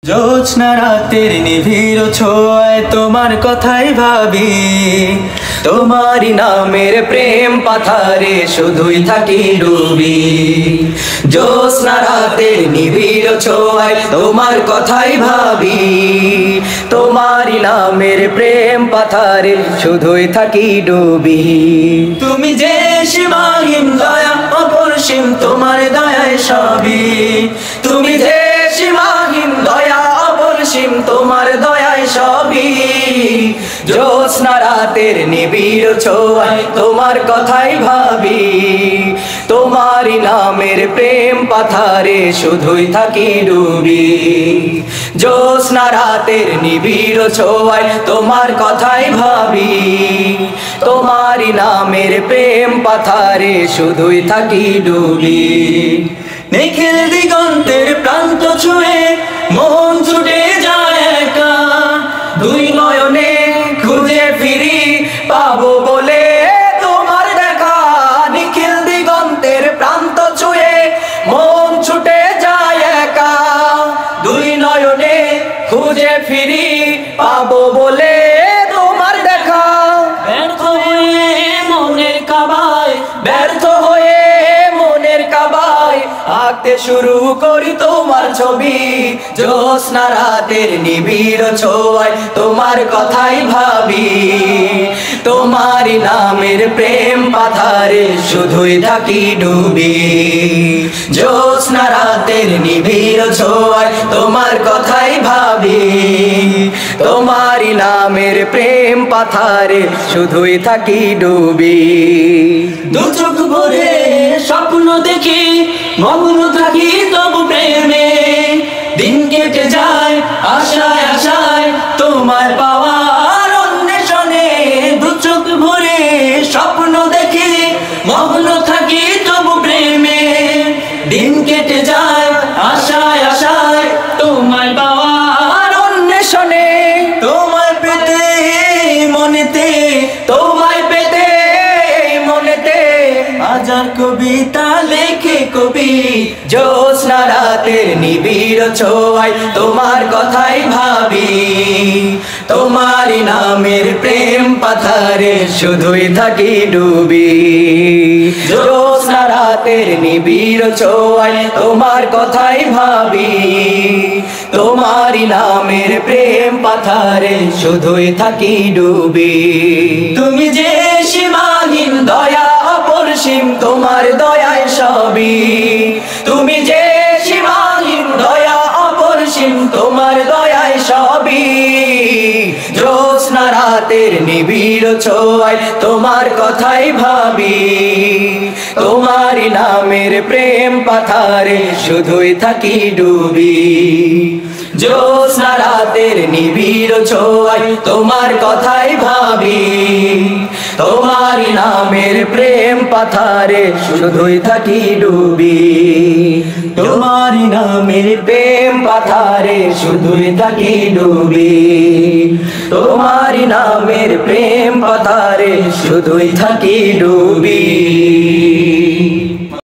জ্যোৎস্না রাতের নিবিড় ছোঁয়ায় তোমার কথাই ভাবি, তোমারই নামের প্রেম পাথারে শুধুই থাকি ডুবি। জ্যোৎস্না রাতের নিবিড় ছোঁয়ায় তোমার কথাই ভাবি, তোমারই নামের প্রেম পাথারে শুধুই থাকি ডুবি। তুমি যে সীমাহীন দয়া অপরিসীম তোমার দয়ায় সবই, তুমি যে সীমাহীন দয়া অপরিসীম তোমার দয়ায় সবই। জ্যোৎস্না রাতের নিবিড় ছোঁয়ায় তোমার কথাই ভাবি, তোমারই নামের প্রেম পাথারে শুধুই থাকি ডুবি। জ্যোৎস্না রাতের নিবিড় ছোঁয়ায় তোমার কথাই ভাবি, তোমারই নামের প্রেম পাথারে শুধুই থাকি ডুবি। নিখিল দিগন্তের প্রান্ত ছুঁয়ে মন ছুটে যায় একা, দুই নয়নে খুঁজে ফিরি পাবো বলে তোমার দেখা। নিখিল দিগন্তের প্রান্ত ছুঁয়ে মন ছুটে যায় একা, দুই নয়নে খুঁজে ফিরি পাবো বলে তোমার দেখা। ব্যর্থ হয়ে মনের কাবায়, ব্যর্থ হয়ে মনের কাবায় আঁকতে শুরু করি তোমার ছবি। জ্যোৎস্না রাতের নিবিড় ছোঁয়ায় তোমার কথাই ভাবি, তোমারই নামের প্রেম পাথারে শুধুই থাকি ডুবি। জ্যোৎস্না রাতের নিবিড় ছোঁয়ায় তোমার কথাই ভাবি, তোমারই নামের প্রেম পাথারে শুধুই থাকি ডুবি। দু চোখ ভরে স্বপ্ন দেখি মগ্ন থাকি তবু প্রেমে, দিন কেটে যায় আশায় আশায় তোমায় পাওয়ার অন্বেষণে। দু চোখ ভরে স্বপ্ন দেখি মগ্ন থাকি তবু প্রেমে, দিন কেটে যায় আশায় আশায় তোমায় পাওয়ার অন্বেষণে। তোমায় পেতে মনেতে, তোমায় পেতে মনেতে হাজার কবিতা লেখে কবি। জ্যোৎস্না রাতের নিবিড় ছোঁয়ায় তোমার কথাই ভাবি, তোমারই নামের প্রেম পাথারে শুধুই থাকি ডুবি। জ্যোৎস্না রাতের নিবিড় ছোঁয়ায় তোমার কথাই ভাবি, তোমারই নামের প্রেম পাথারে শুধুই থাকি ডুবি। তুমি যে সীমাহীন দয়া অপরিসীম তোমার দয়ায় সবই, তুমি যে সীমাহীন দয়া অপরিসীম তোমার দয়ায় সবই। জ্যোৎস্না রাতের নিবিড় ছোঁয়ায় তোমার কথাই ভাবি, তোমারই নামের প্রেম পাথারে শুধুই থাকি ডুবি। জ্যোৎস্না রাতের নিবিড় ছোঁয়ায় তোমার কথাই ভাবি, তোমারই নামের প্রেম পাথারে শুধুই থাকি ডুবি। তোমারই নামের প্রেম পাথারে শুধুই থাকি ডুবি, তোমারই নামের প্রেম পাথারে শুধুই থাকি ডুবি।